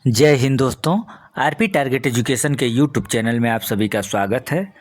जय हिंद दोस्तों। RP target education के यूट्यूब चैनल में आप सभी का स्वागत है।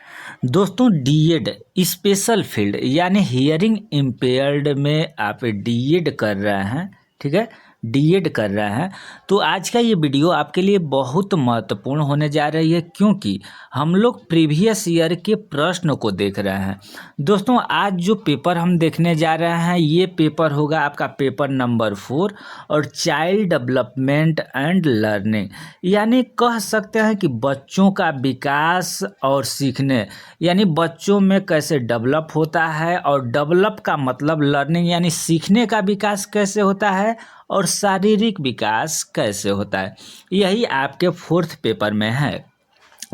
दोस्तों, डीएड स्पेशल फील्ड यानी हियरिंग इम्पेयर्ड में आप डीएड कर रहे हैं, ठीक है, डीएड कर रहे हैं तो आज का ये वीडियो आपके लिए बहुत महत्वपूर्ण होने जा रही है, क्योंकि हम लोग प्रीवियस ईयर के प्रश्न को देख रहे हैं। दोस्तों, आज जो पेपर हम देखने जा रहे हैं ये पेपर होगा आपका पेपर नंबर 4 और चाइल्ड डेवलपमेंट एंड लर्निंग, यानी कह सकते हैं कि बच्चों का विकास और सीखने, यानी बच्चों में कैसे डेवलप होता है, और डेवलप का मतलब लर्निंग यानी सीखने का विकास कैसे होता है और शारीरिक विकास कैसे होता है, यही आपके 4th पेपर में है।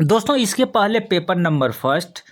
दोस्तों, इसके पहले पेपर नंबर 1,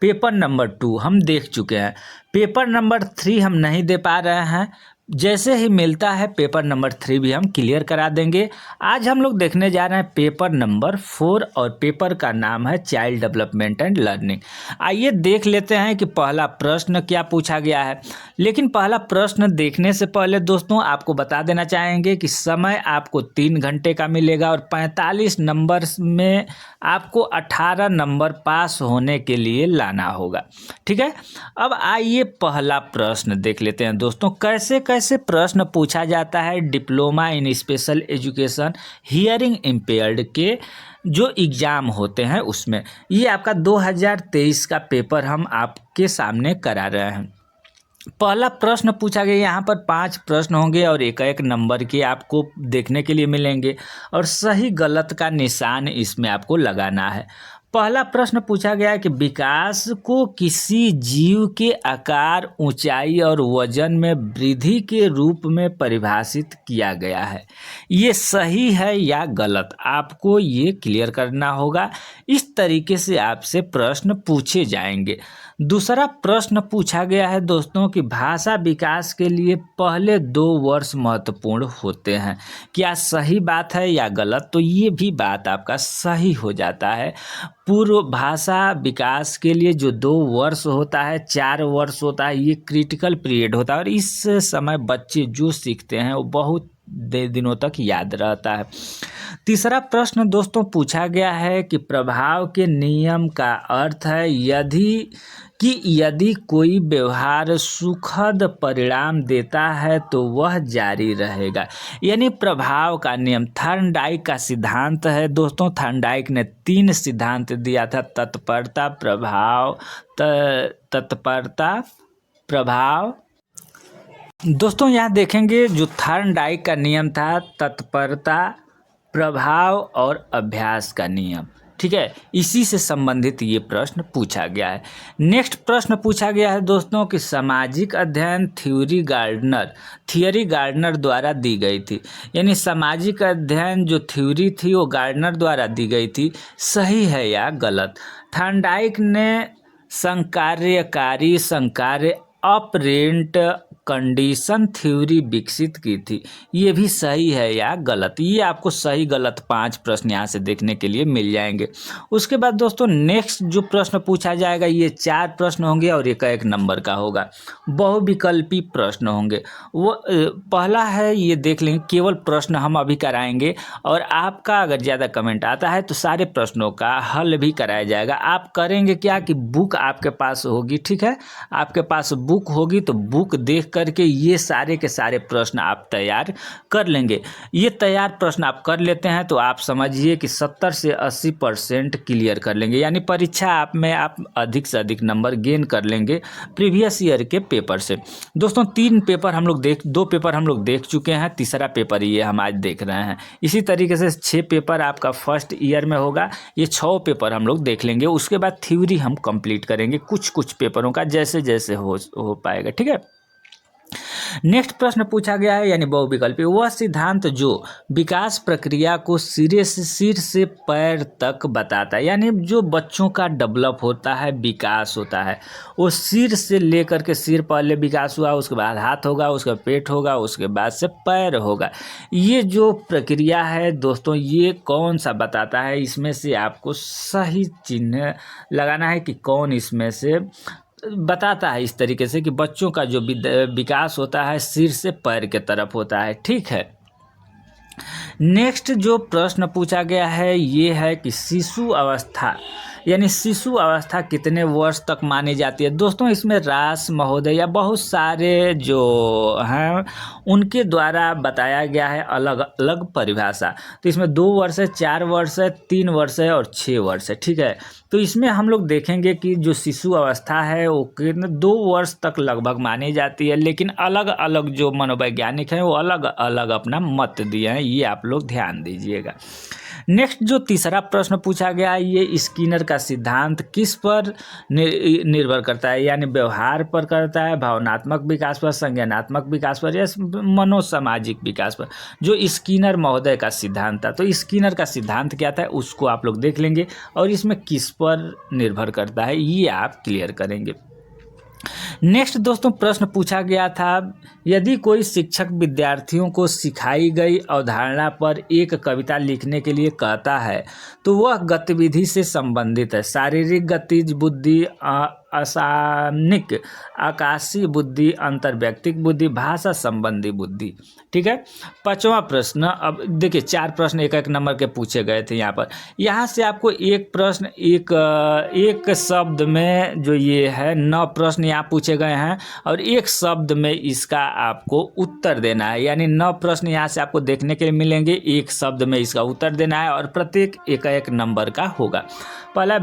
पेपर नंबर 2 हम देख चुके हैं। पेपर नंबर 3 हम नहीं दे पा रहे हैं, जैसे ही मिलता है पेपर नंबर 3 भी हम क्लियर करा देंगे। आज हम लोग देखने जा रहे हैं पेपर नंबर 4 और पेपर का नाम है चाइल्ड डेवलपमेंट एंड लर्निंग। आइए देख लेते हैं कि पहला प्रश्न क्या पूछा गया है। लेकिन पहला प्रश्न देखने से पहले दोस्तों आपको बता देना चाहेंगे कि समय आपको 3 घंटे का मिलेगा और 45 नंबर में आपको 18 नंबर पास होने के लिए लाना होगा, ठीक है। अब आइए पहला प्रश्न देख लेते हैं दोस्तों, कैसे कैसे प्रश्न पूछा जाता है diploma in special education hearing impaired के जो एग्ज़ाम होते हैं उसमें। ये आपका 2023 का पेपर हम आपके सामने करा रहे हैं। पहला प्रश्न पूछा गया, यहाँ पर 5 प्रश्न होंगे और एक एक नंबर के आपको देखने के लिए मिलेंगे और सही गलत का निशान इसमें आपको लगाना है। पहला प्रश्न पूछा गया है कि विकास को किसी जीव के आकार, ऊंचाई और वजन में वृद्धि के रूप में परिभाषित किया गया है। ये सही है या गलत, आपको ये क्लियर करना होगा। इस तरीके से आपसे प्रश्न पूछे जाएंगे। दूसरा प्रश्न पूछा गया है दोस्तों कि भाषा विकास के लिए पहले 2 वर्ष महत्वपूर्ण होते हैं, क्या सही बात है या गलत? तो ये भी बात आपका सही हो जाता है। पूर्व भाषा विकास के लिए जो 2 वर्ष होता है, 4 वर्ष होता है, ये क्रिटिकल पीरियड होता है और इस समय बच्चे जो सीखते हैं वो बहुत दिनों तक याद रहता है। तीसरा प्रश्न दोस्तों पूछा गया है कि प्रभाव के नियम का अर्थ है यदि कोई व्यवहार सुखद परिणाम देता है तो वह जारी रहेगा, यानी प्रभाव का नियम थॉर्नडाइक का सिद्धांत है दोस्तों। थॉर्नडाइक ने 3 सिद्धांत दिया था, तत्परता, प्रभाव। दोस्तों यहाँ देखेंगे जो थॉर्नडाइक का नियम था तत्परता, प्रभाव और अभ्यास का नियम, ठीक है। इसी से संबंधित ये प्रश्न पूछा गया है। नेक्स्ट प्रश्न पूछा गया है दोस्तों कि सामाजिक अध्ययन थियरी गार्डनर द्वारा दी गई थी, यानी सामाजिक अध्ययन जो थ्योरी थी वो गार्डनर द्वारा दी गई थी, सही है या गलत? थॉर्नडाइक ने संकार्य ऑपरेंट कंडीशन थ्योरी विकसित की थी, ये भी सही है या गलत? ये आपको सही गलत 5 प्रश्न यहाँ से देखने के लिए मिल जाएंगे। उसके बाद दोस्तों नेक्स्ट जो प्रश्न पूछा जाएगा ये 4 प्रश्न होंगे और एक नंबर का होगा, बहुविकल्पी प्रश्न होंगे। वो पहला है, ये देख लेंगे, केवल प्रश्न हम अभी कराएंगे और आपका अगर ज़्यादा कमेंट आता है तो सारे प्रश्नों का हल भी कराया जाएगा। आप करेंगे क्या कि बुक आपके पास होगी, ठीक है, आपके पास बुक होगी तो बुक देख करके ये सारे के सारे प्रश्न आप तैयार कर लेंगे। ये तैयार प्रश्न आप कर लेते हैं तो आप समझिए कि 70 से 80% क्लियर कर लेंगे, यानी परीक्षा आप अधिक से अधिक नंबर गेन कर लेंगे प्रीवियस ईयर के पेपर से। दोस्तों 2 पेपर हम लोग देख चुके हैं, तीसरा पेपर ये हम आज देख रहे हैं। इसी तरीके से 6 पेपर आपका फर्स्ट ईयर में होगा, ये 6 पेपर हम लोग देख लेंगे। उसके बाद थ्योरी हम कंप्लीट करेंगे कुछ पेपरों का, जैसे जैसे हो पाएगा, ठीक है। नेक्स्ट प्रश्न पूछा गया है यानी बहुविकल्पी, वह सिद्धांत जो विकास प्रक्रिया को सिर से पैर तक बताता है, यानी जो बच्चों का डेवलप होता है, विकास होता है, वो सिर से लेकर के, सिर पहले विकास हुआ, उसके बाद हाथ होगा, उसके बाद पेट होगा, उसके बाद से पैर होगा। ये जो प्रक्रिया है दोस्तों ये कौन सा बताता है, इसमें से आपको सही चिन्ह लगाना है कि कौन इसमें से बताता है इस तरीके से कि बच्चों का जो विकास होता है सिर से पैर के तरफ होता है, ठीक है। नेक्स्ट जो प्रश्न पूछा गया है ये है कि शिशु अवस्था यानी शिशु अवस्था कितने वर्ष तक मानी जाती है। दोस्तों इसमें रास महोदय या बहुत सारे जो हैं उनके द्वारा बताया गया है अलग अलग परिभाषा। तो इसमें 2 वर्ष है, 4 वर्ष है, 3 वर्ष है और 6 वर्ष है, ठीक है। तो इसमें हम लोग देखेंगे कि जो शिशु अवस्था है वो 2 वर्ष तक लगभग मानी जाती है, लेकिन अलग अलग जो मनोवैज्ञानिक हैं वो अलग अलग अपना मत दिए हैं, ये आप लोग ध्यान दीजिएगा। नेक्स्ट जो तीसरा प्रश्न पूछा गया है ये स्किनर का सिद्धांत किस पर निर्भर करता है, यानी व्यवहार पर करता है, भावनात्मक विकास पर, संज्ञानात्मक विकास पर या मनोसामाजिक विकास पर। जो स्किनर महोदय का सिद्धांत था, तो स्किनर का सिद्धांत क्या था उसको आप लोग देख लेंगे और इसमें किस पर निर्भर करता है ये आप क्लियर करेंगे। नेक्स्ट दोस्तों प्रश्न पूछा गया था यदि कोई शिक्षक विद्यार्थियों को सिखाई गई अवधारणा पर एक कविता लिखने के लिए कहता है तो वह गतिविधि से संबंधित है। शारीरिक गतिज बुद्धि, असामनिक आकाशीय बुद्धि, अंतर्व्यक्तिक बुद्धि, भाषा संबंधी बुद्धि, ठीक है। 5वां प्रश्न, अब देखिए 4 प्रश्न एक एक नंबर के पूछे गए थे यहाँ पर। यहाँ से आपको एक प्रश्न एक शब्द में जो ये है 9 प्रश्न यहाँ पूछे गए हैं और एक शब्द में इसका आपको उत्तर देना है, यानी 9 प्रश्न यहाँ से आपको देखने के लिए मिलेंगे, एक शब्द में इसका उत्तर देना है और प्रत्येक एक नंबर का होगा। पहला,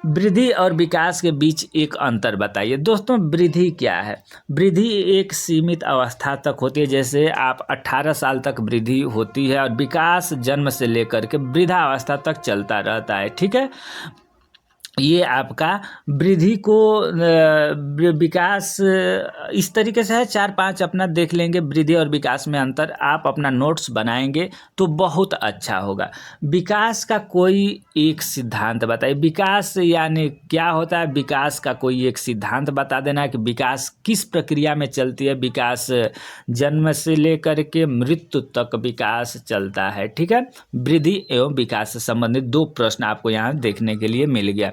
वृद्धि और विकास के बीच एक अंतर बताइए। दोस्तों वृद्धि क्या है? वृद्धि एक सीमित अवस्था तक होती है, जैसे आप 18 साल तक वृद्धि होती है, और विकास जन्म से लेकर के वृद्धावस्था तक चलता रहता है, ठीक है। ये आपका वृद्धि को विकास इस तरीके से है, 4-5 अपना देख लेंगे। वृद्धि और विकास में अंतर आप अपना नोट्स बनाएंगे तो बहुत अच्छा होगा। विकास का कोई एक सिद्धांत बताइए। विकास यानी क्या होता है? विकास का कोई एक सिद्धांत बता देना कि विकास किस प्रक्रिया में चलती है। विकास जन्म से लेकर के मृत्यु तक विकास चलता है, ठीक है। वृद्धि एवं विकास से संबंधित 2 प्रश्न आपको यहाँ देखने के लिए मिल गया।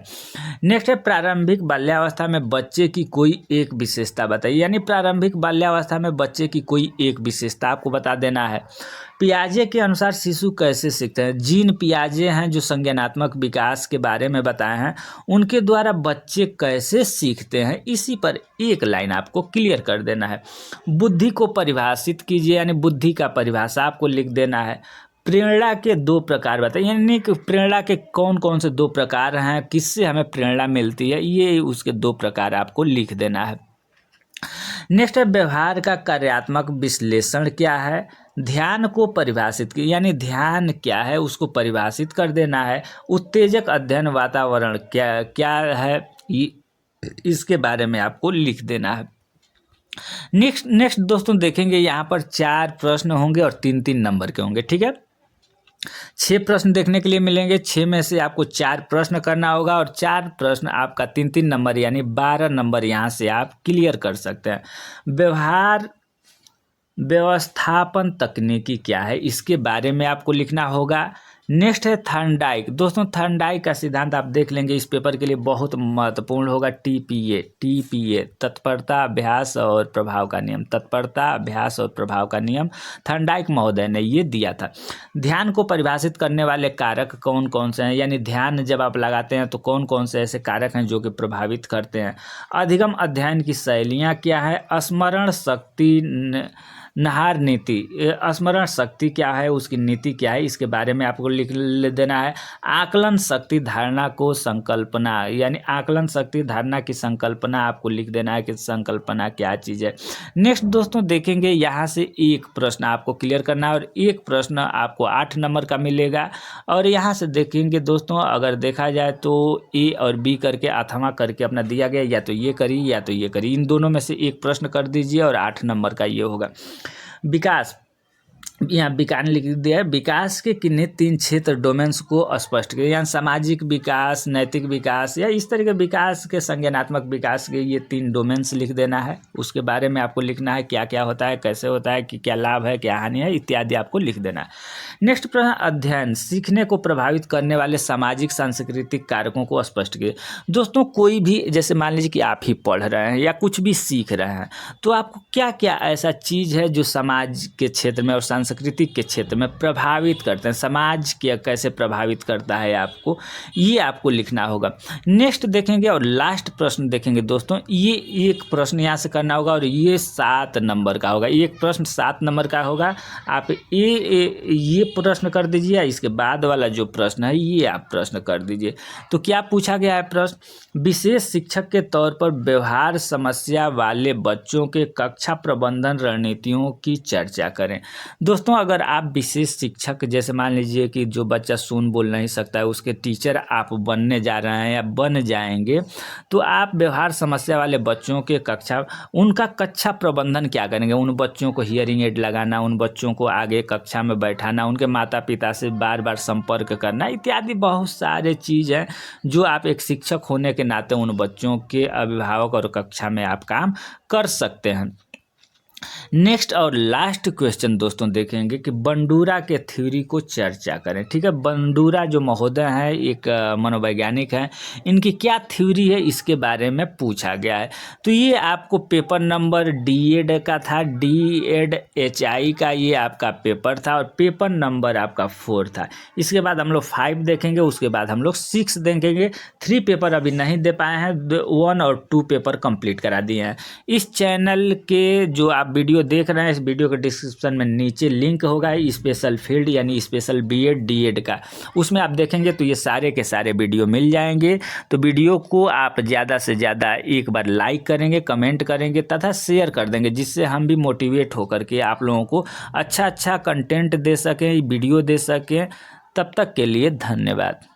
नेक्स्ट है प्रारंभिक बाल्यावस्था में बच्चे की कोई एक विशेषता बताइए, यानी प्रारंभिक बाल्यावस्था में बच्चे की कोई एक विशेषता आपको बता देना है। पियाजे के अनुसार शिशु कैसे सीखते हैं? जीन पियाजे हैं जो संज्ञानात्मक विकास के बारे में बताए हैं, उनके द्वारा बच्चे कैसे सीखते हैं, इसी पर एक लाइन आपको क्लियर कर देना है। बुद्धि को परिभाषित कीजिए, यानी बुद्धि का परिभाषा आपको लिख देना है। प्रेरणा के 2 प्रकार बताइए, यानी कि प्रेरणा के कौन कौन से 2 प्रकार हैं, किससे हमें प्रेरणा मिलती है, ये उसके 2 प्रकार आपको लिख देना है। नेक्स्ट है व्यवहार का कार्यात्मक विश्लेषण क्या है? ध्यान को परिभाषित की, यानी ध्यान क्या है उसको परिभाषित कर देना है। उत्तेजक अध्ययन वातावरण क्या है, इसके बारे में आपको लिख देना है। नेक्स्ट दोस्तों देखेंगे यहाँ पर 4 प्रश्न होंगे और 3-3 नंबर के होंगे, ठीक है। 6 प्रश्न देखने के लिए मिलेंगे। 6 में से आपको 4 प्रश्न करना होगा और 4 प्रश्न आपका 3-3 नंबर यानी 12 नंबर यहाँ से आप क्लियर कर सकते हैं। व्यवहार व्यवस्थापन तकनीकी क्या है, इसके बारे में आपको लिखना होगा। नेक्स्ट है थर्नडाइक। दोस्तों थर्नडाइक का सिद्धांत आप देख लेंगे, इस पेपर के लिए बहुत महत्वपूर्ण होगा। टीपीए तत्परता, अभ्यास और प्रभाव का नियम। तत्परता, अभ्यास और प्रभाव का नियम थर्नडाइक महोदय ने ये दिया था। ध्यान को परिभाषित करने वाले कारक कौन कौन से हैं, यानी ध्यान जब आप लगाते हैं तो कौन कौन से ऐसे कारक हैं जो कि प्रभावित करते हैं। अधिगम अध्ययन की शैलियाँ क्या है? स्मरण शक्ति, नहार नीति, स्मरण शक्ति क्या है, उसकी नीति क्या है, इसके बारे में आपको लिख देना है। आकलन शक्ति धारणा को संकल्पना, यानी आकलन शक्ति धारणा की संकल्पना आपको लिख देना है कि संकल्पना क्या चीज़ है। नेक्स्ट दोस्तों देखेंगे यहाँ से एक प्रश्न आपको क्लियर करना है और एक प्रश्न आपको 8 नंबर का मिलेगा। और यहाँ से देखेंगे दोस्तों, अगर देखा जाए तो ए और बी करके अथवा करके अपना दिया गया, या तो ये करिए या तो ये करिए, इन दोनों में से एक प्रश्न कर दीजिए और 8 नंबर का ये होगा। विकास, यहाँ विकास लिख दिया है। विकास के किन्हीं 3 क्षेत्र डोमेन्स को स्पष्ट करें, यानी सामाजिक विकास, नैतिक विकास या इस तरह के विकास के, संज्ञानात्मक विकास के ये 3 डोमेन्स लिख देना है। उसके बारे में आपको लिखना है क्या क्या होता है, कैसे होता है, कि क्या लाभ है, क्या हानि है, इत्यादि आपको लिख देना है। नेक्स्ट प्रश्न, अध्ययन सीखने को प्रभावित करने वाले सामाजिक सांस्कृतिक कारकों को स्पष्ट कीजिए। दोस्तों कोई भी, जैसे मान लीजिए कि आप ही पढ़ रहे हैं या कुछ भी सीख रहे हैं, तो आपको क्या क्या ऐसा चीज़ है जो समाज के क्षेत्र में और सांस्कृतिक के क्षेत्र में प्रभावित करते हैं, समाज के कैसे प्रभावित करता है आपको, ये आपको लिखना होगा। नेक्स्ट देखेंगे और लास्ट प्रश्न देखेंगे दोस्तों, ये एक प्रश्न यहाँ से करना होगा और ये 7 नंबर का होगा। एक प्रश्न 7 नंबर का होगा। आप ये प्रश्न कर दीजिए, इसके बाद वाला जो प्रश्न है ये आप प्रश्न कर दीजिए। तो क्या पूछा गया है प्रश्न, विशेष शिक्षक के तौर पर व्यवहार समस्या वाले बच्चों के कक्षा प्रबंधन रणनीतियों की चर्चा करें। दोस्तों अगर आप विशेष शिक्षक, जैसे मान लीजिए कि जो बच्चा सुन बोल नहीं सकता है, उसके टीचर आप बनने जा रहे हैं या बन जाएंगे, तो आप व्यवहार समस्या वाले बच्चों के उनका कक्षा प्रबंधन क्या करेंगे। उन बच्चों को हियरिंग एड लगाना, उन बच्चों को आगे कक्षा में बैठाना, उनके माता पिता से बार बार संपर्क करना, इत्यादि बहुत सारे चीज़ हैं जो आप एक शिक्षक होने के नाते उन बच्चों के अभिभावक और कक्षा में आप काम कर सकते हैं। नेक्स्ट और लास्ट क्वेश्चन दोस्तों देखेंगे कि बंडूरा के थ्योरी को चर्चा करें। ठीक है, बंडूरा जो महोदय हैं एक मनोवैज्ञानिक हैं, इनकी क्या थ्योरी है इसके बारे में पूछा गया है। तो ये आपको पेपर नंबर DED का था, DED HI का ये आपका पेपर था और पेपर नंबर आपका 4 था। इसके बाद हम लोग 5 देखेंगे, उसके बाद हम लोग 6 देखेंगे। 3 पेपर अभी नहीं दे पाए हैं, 1 और 2 पेपर कंप्लीट करा दिए हैं। इस चैनल के जो आप वीडियो देख रहे हैं, इस वीडियो के डिस्क्रिप्शन में नीचे लिंक होगा स्पेशल फील्ड यानी स्पेशल BEd DED का, उसमें आप देखेंगे तो ये सारे के सारे वीडियो मिल जाएंगे। तो वीडियो को आप ज़्यादा से ज़्यादा एक बार लाइक करेंगे, कमेंट करेंगे तथा शेयर कर देंगे, जिससे हम भी मोटिवेट होकर के आप लोगों को अच्छा कंटेंट दे सकें, वीडियो दे सकें। तब तक के लिए धन्यवाद।